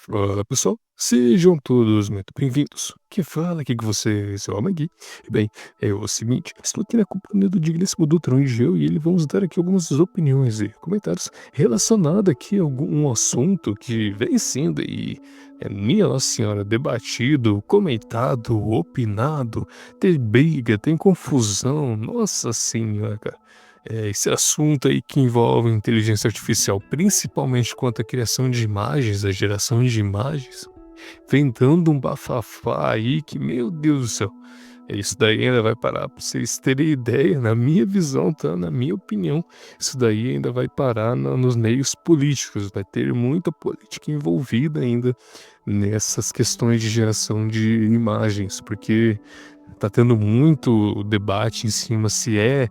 Fala pessoal, sejam todos muito bem-vindos. Quem fala aqui com você, seu Amagui. E bem, é o seguinte, estou aqui na companhia do digníssimo Dr. Angel e ele vamos dar aqui algumas opiniões e comentários relacionados aqui a algum assunto que vem sendo aí, minha Nossa Senhora, debatido, comentado, opinado, tem briga, tem confusão, Nossa Senhora, cara. Esse assunto aí que envolve inteligência artificial, principalmente quanto à criação de imagens, a geração de imagens, vem dando um bafafá aí que, meu Deus do céu, isso daí ainda vai parar, pra vocês terem ideia, na minha visão, tá? Na minha opinião, isso daí ainda vai parar nos meios políticos, vai ter muita política envolvida ainda nessas questões de geração de imagens, porque tá tendo muito debate em cima se é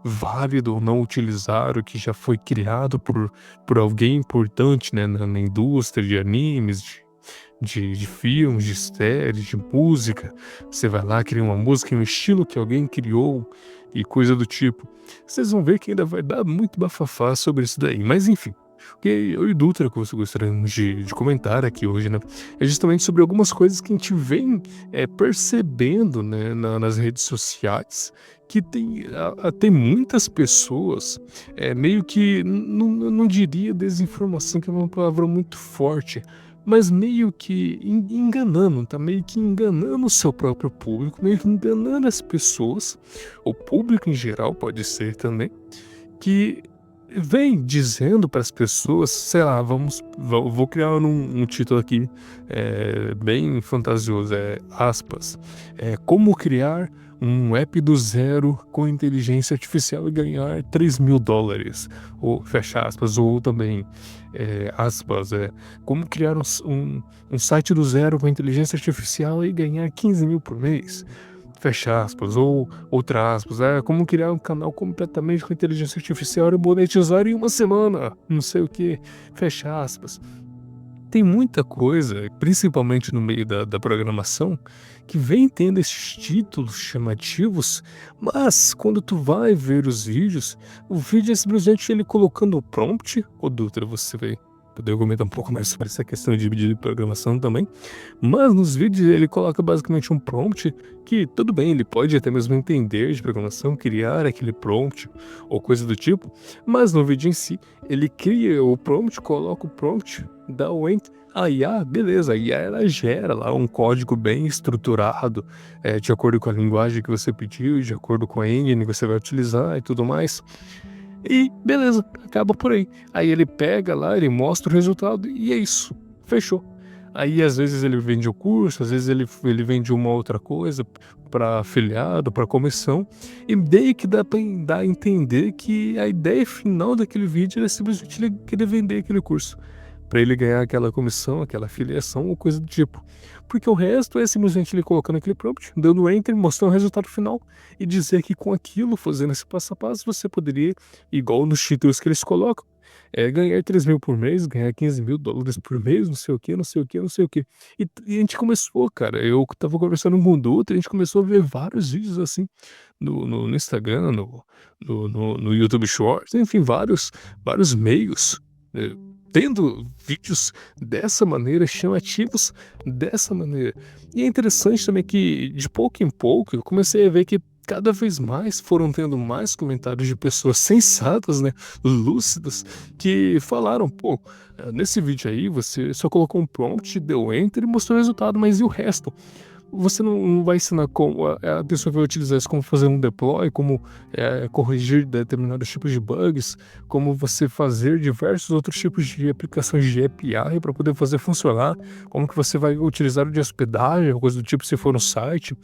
válido ou não utilizar o que já foi criado por alguém importante, né, na indústria de animes, de filmes, de séries, de música. Você vai lá, cria uma música em um estilo que alguém criou e coisa do tipo. Vocês vão ver que ainda vai dar muito bafafá sobre isso daí, mas enfim. O que eu e Dutra gostaríamos de comentar aqui hoje, né, é justamente sobre algumas coisas que a gente vem percebendo, né, nas redes sociais, que tem muitas pessoas, meio que, não diria desinformação, que é uma palavra muito forte, mas meio que enganando, tá meio que enganando o seu próprio público, meio que enganando as pessoas, o público em geral pode ser também, que vem dizendo para as pessoas, sei lá, vou criar um título aqui bem fantasioso, aspas, como criar um app do zero com inteligência artificial e ganhar $3.000, ou fecha aspas, ou também, aspas, como criar um site do zero com inteligência artificial e ganhar 15 mil por mês. Fecha aspas, ou outra aspas, como criar um canal completamente com inteligência artificial e monetizar em uma semana, não sei o que, fecha aspas. Tem muita coisa, principalmente no meio da programação, que vem tendo esses títulos chamativos, mas quando tu vai ver os vídeos, o vídeo é simplesmente ele colocando o prompt, ô Dutra, você vai poder comentar um pouco mais sobre essa questão de programação também, mas nos vídeos ele coloca basicamente um prompt que, tudo bem, ele pode até mesmo entender de programação, criar aquele prompt ou coisa do tipo, mas no vídeo em si, ele cria o prompt, coloca o prompt, dá o enter, a IA, beleza, a IA ela gera lá um código bem estruturado, de acordo com a linguagem que você pediu, de acordo com a engine que você vai utilizar e tudo mais. E beleza, acaba por aí. Aí ele pega lá, ele mostra o resultado e é isso, fechou. Aí às vezes ele vende o curso, às vezes ele vende uma outra coisa para afiliado, para comissão, e meio que dá para dar a entender que a ideia final daquele vídeo é simplesmente ele querer vender aquele curso, para ele ganhar aquela comissão, aquela afiliação ou coisa do tipo. Porque o resto é simplesmente ele colocando aquele prompt, dando enter, mostrando o resultado final e dizer que com aquilo, fazendo esse passo a passo, você poderia, igual nos títulos que eles colocam, ganhar 3 mil por mês, ganhar $15.000 por mês, não sei o que, não sei o que, não sei o que. E a gente começou, cara, eu tava conversando com o Dutra, a gente começou a ver vários vídeos assim no Instagram, no YouTube Shorts, enfim, vários meios. Tendo vídeos dessa maneira, chamativos dessa maneira. E é interessante também que, de pouco em pouco, eu comecei a ver que cada vez mais foram tendo mais comentários de pessoas sensatas, né, lúcidas, que falaram, pô, nesse vídeo aí você só colocou um prompt, deu enter e mostrou o resultado, mas e o resto? Você não vai ensinar como a pessoa vai utilizar isso, como fazer um deploy, como corrigir determinados tipos de bugs, como você fazer diversos outros tipos de aplicações de API para poder fazer funcionar, como que você vai utilizar o de hospedagem, ou coisa do tipo se for no site,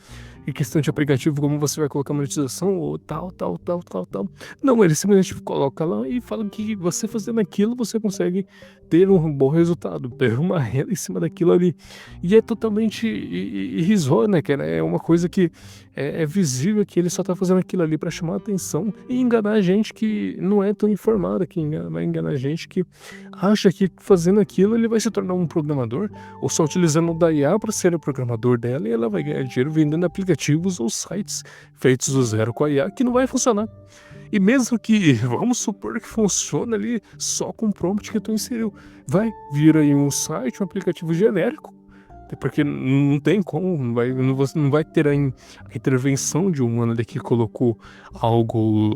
e questão de aplicativo, como você vai colocar monetização, ou tal, tal, tal, tal, tal. Não, ele simplesmente coloca lá e fala que você fazendo aquilo, você consegue ter um bom resultado, ter uma renda em cima daquilo ali. E é totalmente irrisório, né, cara? É uma coisa que é visível que ele só tá fazendo aquilo ali para chamar a atenção e enganar a gente que não é tão informada, que vai enganar a gente que acha que fazendo aquilo ele vai se tornar um programador, ou só utilizando o da IA para ser o programador dela e ela vai ganhar dinheiro vendendo aplicativos ou sites feitos do zero com a IA que não vai funcionar. E mesmo que, vamos supor que funcione ali só com o prompt que tu inseriu, vai vir aí um site, um aplicativo genérico, até porque não tem como, você não vai ter a intervenção de um humano ali que colocou algo,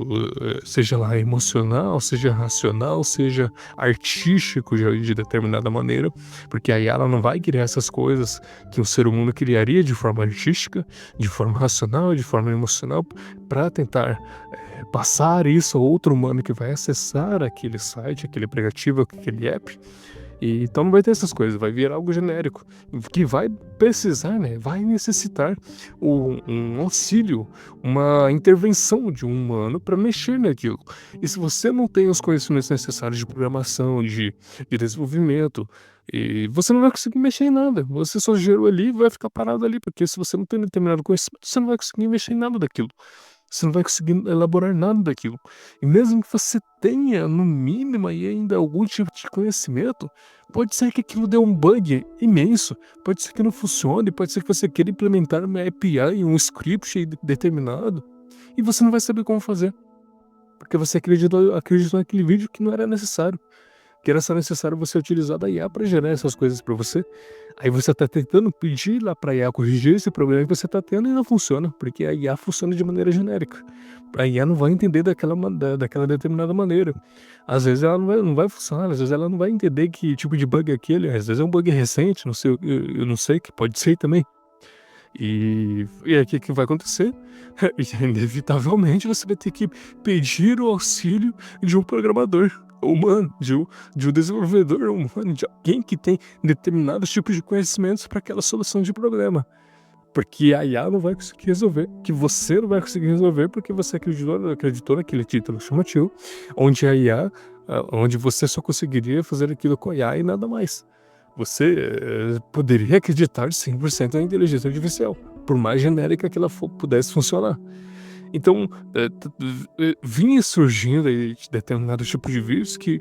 seja lá emocional, seja racional, seja artístico de determinada maneira, porque aí ela não vai criar essas coisas que o ser humano criaria de forma artística, de forma racional, de forma emocional, para tentar passar isso a outro humano que vai acessar aquele site, aquele aplicativo, aquele app. E então não vai ter essas coisas, vai vir algo genérico, que vai precisar, né, vai necessitar um auxílio, uma intervenção de um humano para mexer naquilo. E se você não tem os conhecimentos necessários de programação, de desenvolvimento, e você não vai conseguir mexer em nada. Você só gerou ali e vai ficar parado ali, porque se você não tem determinado conhecimento, você não vai conseguir mexer em nada daquilo. Você não vai conseguir elaborar nada daquilo. E mesmo que você tenha, no mínimo, aí ainda algum tipo de conhecimento, pode ser que aquilo dê um bug imenso, pode ser que não funcione, pode ser que você queira implementar uma API, um script determinado, e você não vai saber como fazer, porque você acreditou naquele vídeo que não era necessário, que era só necessário você utilizar da IA para gerar essas coisas para você. Aí você tá tentando pedir lá pra IA corrigir esse problema que você tá tendo e não funciona, porque a IA funciona de maneira genérica. A IA não vai entender daquela determinada maneira. Às vezes ela não vai funcionar, às vezes ela não vai entender que tipo de bug é aquele, às vezes é um bug recente, não sei, eu não sei, que pode ser também. E aí o que vai acontecer? Inevitavelmente você vai ter que pedir o auxílio de um programador humano, de um desenvolvedor humano, de alguém que tem determinados tipos de conhecimentos para aquela solução de problema. Porque a IA não vai conseguir resolver, que você não vai conseguir resolver porque você acreditou naquele título chamativo, onde a IA, onde você só conseguiria fazer aquilo com a IA e nada mais. Você poderia acreditar 100% na inteligência artificial, por mais genérica que ela pudesse funcionar. Então, vinha surgindo aí determinados tipos de vírus que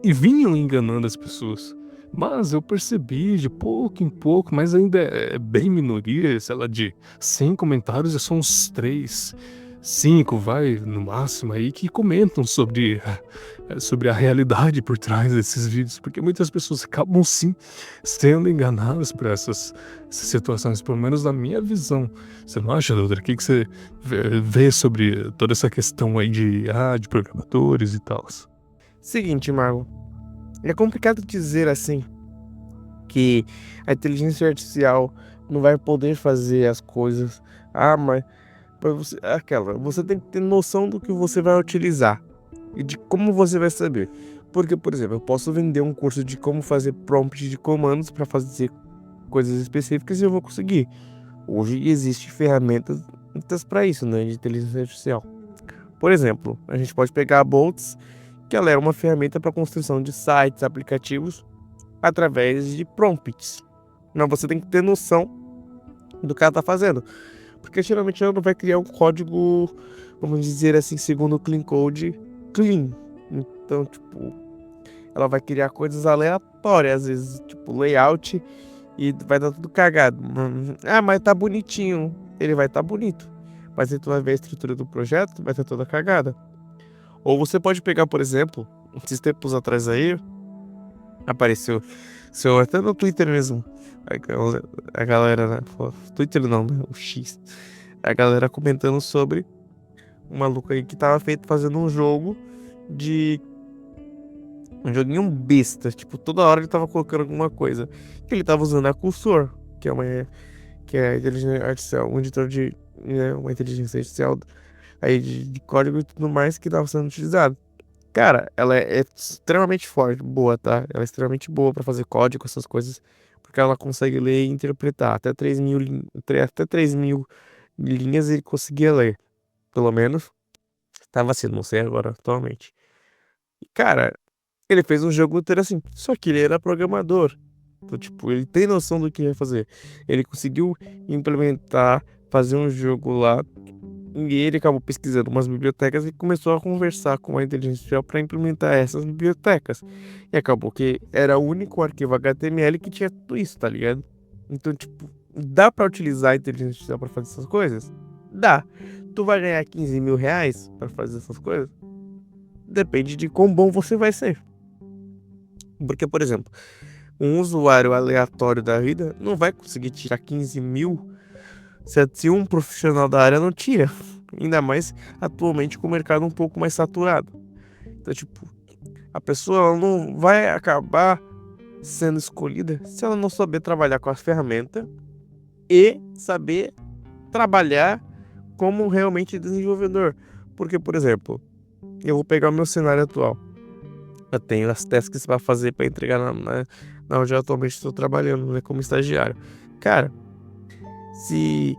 vinham enganando as pessoas. Mas eu percebi de pouco em pouco, mas ainda é bem minoria, sei lá, de 100 comentários, é só uns 3, 5, vai, no máximo aí, que comentam sobre a realidade por trás desses vídeos, porque muitas pessoas acabam sim sendo enganadas por essas situações, pelo menos na minha visão. Você não acha, doutor? O que você vê sobre toda essa questão aí de programadores e tal? Seguinte, Marlon, é complicado dizer assim que a inteligência artificial não vai poder fazer as coisas. Mas para você, você tem que ter noção do que você vai utilizar e de como você vai saber. Porque, por exemplo, eu posso vender um curso de como fazer prompt de comandos para fazer coisas específicas e eu vou conseguir. Hoje existem ferramentas para isso, né, de inteligência artificial. Por exemplo, a gente pode pegar a Boltz, que ela é uma ferramenta para construção de sites, aplicativos, através de prompts. Mas você tem que ter noção do que ela está fazendo. Porque geralmente ela não vai criar um código, vamos dizer assim, segundo o Clean Code, clean. Então, tipo, ela vai criar coisas aleatórias, às vezes, tipo, layout, e vai dar tudo cagado. Mas tá bonitinho. Ele vai estar bonito. Mas aí tu vai ver a estrutura do projeto, vai estar toda cagada. Ou você pode pegar, por exemplo, esses tempos atrás aí, apareceu, até no Twitter mesmo, a galera, né? Twitter não, né? O X. A galera comentando sobre um maluco aí que tava fazendo um jogo de... Um joguinho besta, tipo, toda hora ele tava colocando alguma coisa. Que ele tava usando a Cursor, que é a inteligência artificial, um editor de... uma inteligência artificial aí de código e tudo mais que estava sendo utilizado. Cara, ela é extremamente forte, boa, tá? Ela é extremamente boa para fazer código, essas coisas, porque ela consegue ler e interpretar. Até 3.000 linhas ele conseguia ler, pelo menos. Tava assim, não sei agora, atualmente. E, cara, ele fez um jogo inteiro assim, só que ele era programador. Então, tipo, ele tem noção do que ia fazer. Ele conseguiu implementar, fazer um jogo lá. E ele acabou pesquisando umas bibliotecas e começou a conversar com a inteligência artificial para implementar essas bibliotecas. E acabou que era o único arquivo HTML que tinha tudo isso, tá ligado? Então, tipo, dá para utilizar a inteligência artificial para fazer essas coisas? Dá. Tu vai ganhar 15 mil reais pra fazer essas coisas? Depende de quão bom você vai ser. Porque, por exemplo, um usuário aleatório da vida não vai conseguir tirar 15 mil se um profissional da área não tira. Ainda mais atualmente com o mercado um pouco mais saturado. Então, tipo, a pessoa ela não vai acabar sendo escolhida se ela não saber trabalhar com a ferramenta e saber trabalhar como realmente desenvolvedor. Porque, por exemplo, eu vou pegar o meu cenário atual. Eu tenho as tasks para fazer para entregar na onde eu atualmente estou trabalhando, né, como estagiário. Cara, se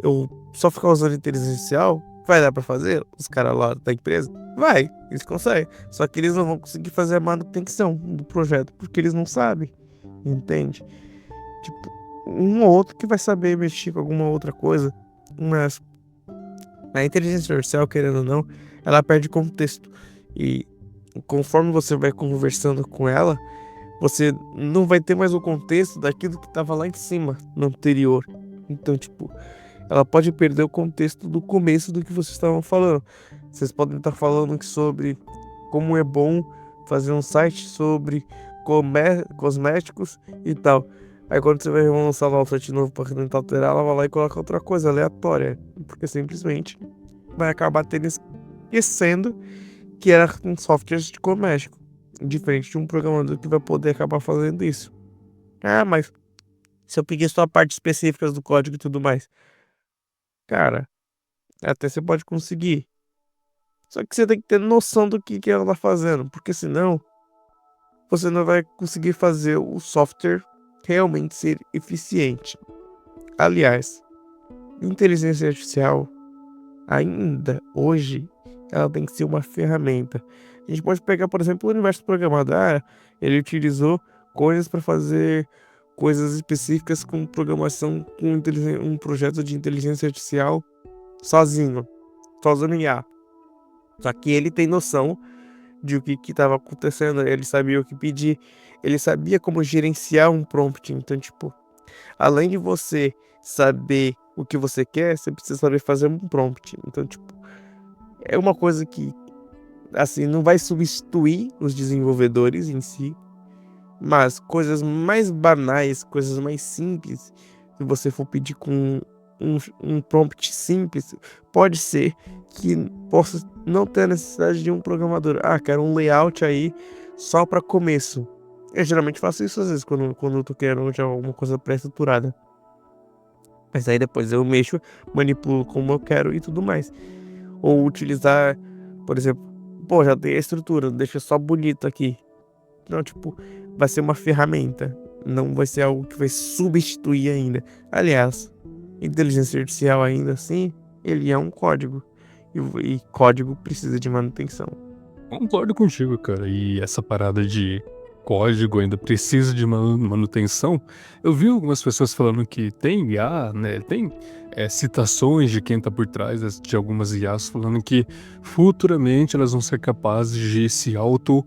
eu só ficar usando inteligência artificial, vai dar para fazer? Os caras lá da empresa? Vai, eles conseguem. Só que eles não vão conseguir fazer a manutenção do projeto, porque eles não sabem, entende? Tipo, um ou outro que vai saber mexer com alguma outra coisa, mas a inteligência artificial, querendo ou não, ela perde contexto. E conforme você vai conversando com ela, você não vai ter mais o contexto daquilo que estava lá em cima, no anterior. Então, tipo, ela pode perder o contexto do começo do que vocês estavam falando. Vocês podem estar falando sobre como é bom fazer um site sobre cosméticos e tal. Aí quando você vai lançar lá o site novo para tentar alterar, ela vai lá e coloca outra coisa aleatória. Porque simplesmente vai acabar esquecendo que era um software de cosmético. Diferente de um programador que vai poder acabar fazendo isso. Ah, mas se eu peguei só a parte específica do código e tudo mais. Cara, até você pode conseguir. Só que você tem que ter noção do que ela tá fazendo. Porque senão, você não vai conseguir fazer o software realmente ser eficiente. Aliás, inteligência artificial, ainda hoje, ela tem que ser uma ferramenta. A gente pode pegar, por exemplo, o universo programador. Ele utilizou coisas para fazer coisas específicas com programação, com um projeto de inteligência artificial sozinho, só usando IA. Só que ele tem noção de o que estava acontecendo, ele sabia o que pedir, ele sabia como gerenciar um prompt. Então, tipo, além de você saber o que você quer, você precisa saber fazer um prompt. Então, tipo, é uma coisa que, assim, não vai substituir os desenvolvedores em si, mas coisas mais banais, coisas mais simples, se você for pedir com um prompt simples, pode ser que possa não ter a necessidade de um programador. Quero um layout aí só para começo. Eu geralmente faço isso às vezes quando eu tô querendo já alguma coisa pré-estruturada. Mas aí depois eu mexo, manipulo como eu quero e tudo mais. Ou utilizar, por exemplo, já tem a estrutura, deixa só bonito aqui. Não, tipo, vai ser uma ferramenta. Não vai ser algo que vai substituir ainda. Aliás, inteligência artificial ainda assim, ele é um código. E código precisa de manutenção. Concordo contigo, cara. E essa parada de código ainda precisa de manutenção. Eu vi algumas pessoas falando que tem IA, né? Tem citações de quem tá por trás de algumas IAs falando que futuramente elas vão ser capazes de se auto.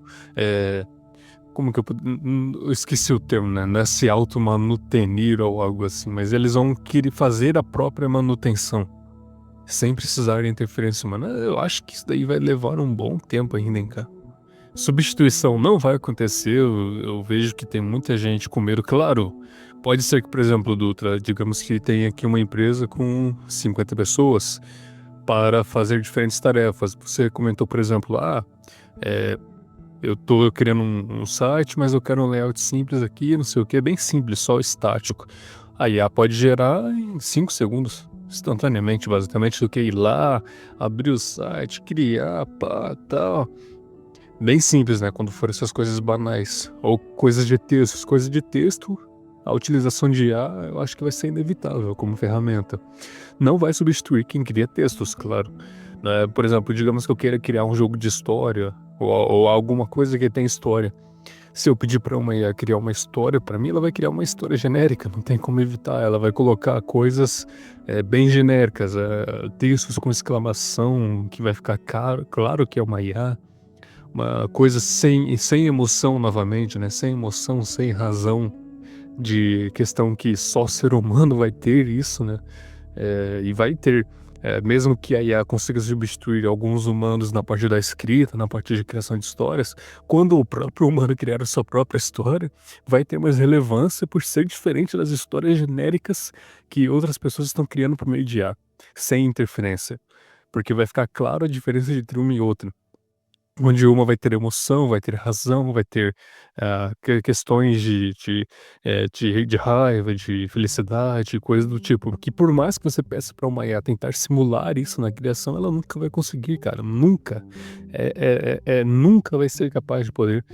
Como que eu esqueci o termo, né? Não é se auto-manutenir ou algo assim, mas eles vão querer fazer a própria manutenção, sem precisar de interferência humana. Eu acho que isso daí vai levar um bom tempo ainda, hein, cara. Substituição não vai acontecer, eu vejo que tem muita gente com medo. Claro, pode ser que, por exemplo, Dutra, digamos que tem aqui uma empresa com 50 pessoas para fazer diferentes tarefas. Você comentou, por exemplo, eu tô querendo um site, mas eu quero um layout simples aqui, não sei o que, bem simples, só estático. A IA pode gerar em 5 segundos, instantaneamente, basicamente, do que ir lá, abrir o site, criar, tal. Bem simples, né, quando for essas coisas banais. Ou coisas de texto. Coisas de texto, a utilização de IA, eu acho que vai ser inevitável como ferramenta. Não vai substituir quem cria textos, claro. Por exemplo, digamos que eu queira criar um jogo de história, ou alguma coisa que tem história. Se eu pedir para uma IA criar uma história, para mim ela vai criar uma história genérica, não tem como evitar. Ela vai colocar coisas bem genéricas, textos com exclamação, que vai ficar claro que é uma IA. Uma coisa sem emoção novamente, né? Sem emoção, sem razão, de questão que só ser humano vai ter isso, né? E vai ter. mesmo que a IA consiga substituir alguns humanos na parte da escrita, na parte de criação de histórias, quando o próprio humano criar a sua própria história, vai ter mais relevância por ser diferente das histórias genéricas que outras pessoas estão criando por meio de IA, sem interferência. Porque vai ficar claro a diferença entre uma e outra. Onde uma vai ter emoção, vai ter razão, vai ter questões de raiva, de felicidade, coisa do tipo. Que por mais que você peça para uma IA tentar simular isso na criação, ela nunca vai conseguir, cara. Nunca. Nunca vai ser capaz de poder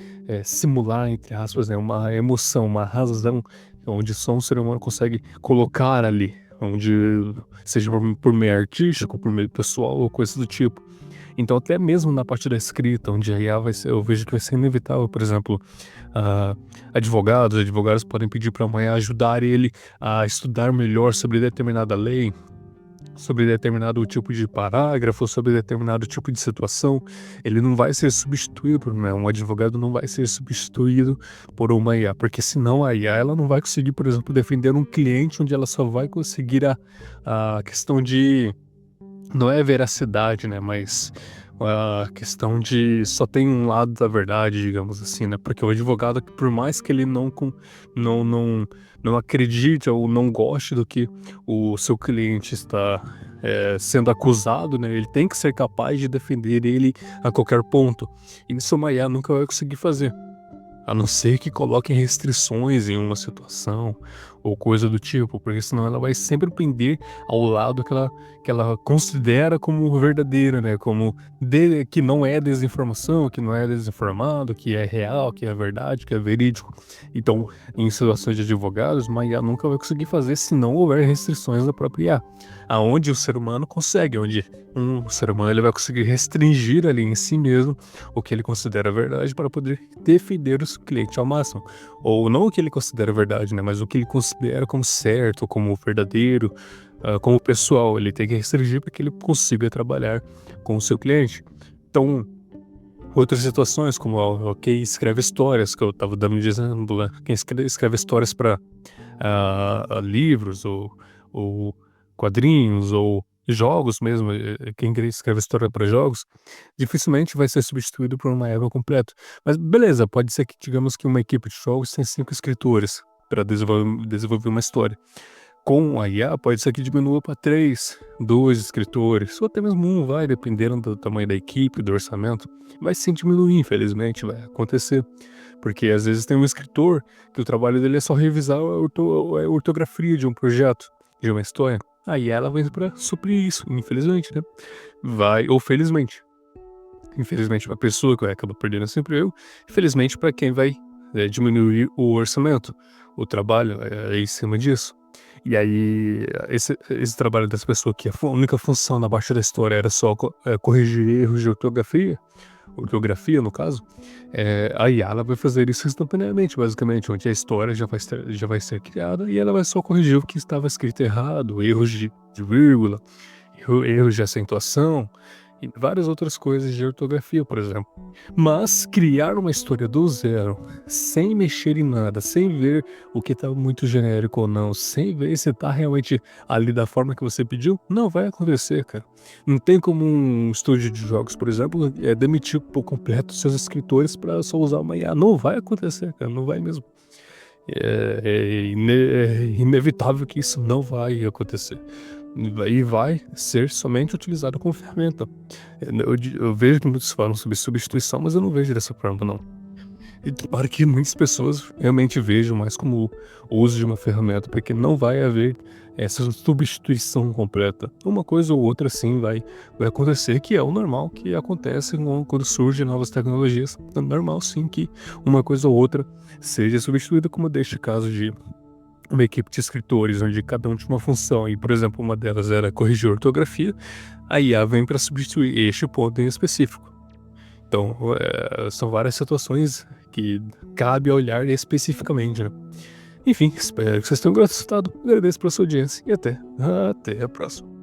simular, entre aspas, né, uma emoção, uma razão, onde só um ser humano consegue colocar ali. Onde seja por meio artístico, por meio pessoal ou coisa do tipo. Então, até mesmo na parte da escrita, onde a IA vai ser, eu vejo que vai ser inevitável, por exemplo, advogados podem pedir para amanhã ajudar ele a estudar melhor sobre determinada lei, sobre determinado tipo de parágrafo, sobre determinado tipo de situação. Ele não vai ser substituído por um advogado, não vai ser substituído por uma IA, porque senão a IA ela não vai conseguir, por exemplo, defender um cliente, onde ela só vai conseguir a questão de não é veracidade, né, mas a questão de só tem um lado da verdade, digamos assim, né, porque o advogado, por mais que ele não não não acredite ou não goste do que o seu cliente está, sendo acusado, né, ele tem que ser capaz de defender ele a qualquer ponto. E isso a IA nunca vai conseguir fazer. A não ser que coloquem restrições em uma situação ou coisa do tipo, porque senão ela vai sempre pender ao lado que ela considera como verdadeiro, né? Como que não é desinformação, que não é desinformado, que é real, que é verdade, que é verídico. Então, em situações de advogados, uma IA nunca vai conseguir fazer se não houver restrições da própria IA. Aonde o ser humano consegue, onde um ser humano ele vai conseguir restringir ali em si mesmo o que ele considera verdade para poder defender o seu cliente ao máximo. Ou não o que ele considera verdade, né? Mas o que ele considera como certo, como verdadeiro, como pessoal. Ele tem que restringir para que ele consiga trabalhar com o seu cliente. Então, outras situações, como quem escreve histórias, que eu estava dando de exemplo, né? Quem escreve histórias para livros ou quadrinhos ou jogos mesmo, quem escreve história para jogos, dificilmente vai ser substituído por uma égua completa. Mas beleza, pode ser que digamos que uma equipe de jogos tem 5 escritores para desenvolver uma história. Com a IA, pode ser que diminua para 3, 2 escritores, ou até mesmo um, vai, dependendo do tamanho da equipe, do orçamento. Vai sim diminuir, infelizmente, vai acontecer. Porque às vezes tem um escritor que o trabalho dele é só revisar a ortografia de um projeto, de uma história. Aí ela vem para suprir isso, infelizmente, né? Vai, ou felizmente. Infelizmente para a pessoa que vai acabar perdendo esse emprego, felizmente para quem vai diminuir o orçamento, o trabalho em cima disso. E aí, esse trabalho dessa pessoa que a única função na baixa da história era só corrigir erros de ortografia no caso, a IA ela vai fazer isso instantaneamente, basicamente, onde a história já vai ser criada e ela vai só corrigir o que estava escrito errado, erros de vírgula, erros de acentuação e várias outras coisas de ortografia, por exemplo. Mas criar uma história do zero, sem mexer em nada, sem ver o que tá muito genérico ou não, sem ver se tá realmente ali da forma que você pediu, não vai acontecer, cara. Não tem como um estúdio de jogos, por exemplo, demitir por completo seus escritores para só usar uma IA. Não vai acontecer, cara, não vai mesmo. É inevitável que isso não vai acontecer. E vai ser somente utilizado como ferramenta. Eu vejo que muitos falam sobre substituição, mas eu não vejo dessa forma, não. E para que muitas pessoas realmente vejam mais como o uso de uma ferramenta, porque não vai haver essa substituição completa. Uma coisa ou outra sim vai acontecer, que é o normal que acontece quando surgem novas tecnologias. É normal sim que uma coisa ou outra seja substituída, como deste caso de uma equipe de escritores, onde cada um tinha uma função, e por exemplo uma delas era corrigir a ortografia, a IA vem para substituir este ponto em específico. Então, são várias situações que cabe olhar especificamente, né? Enfim, espero que vocês tenham gostado. Agradeço pela sua audiência e até a próxima.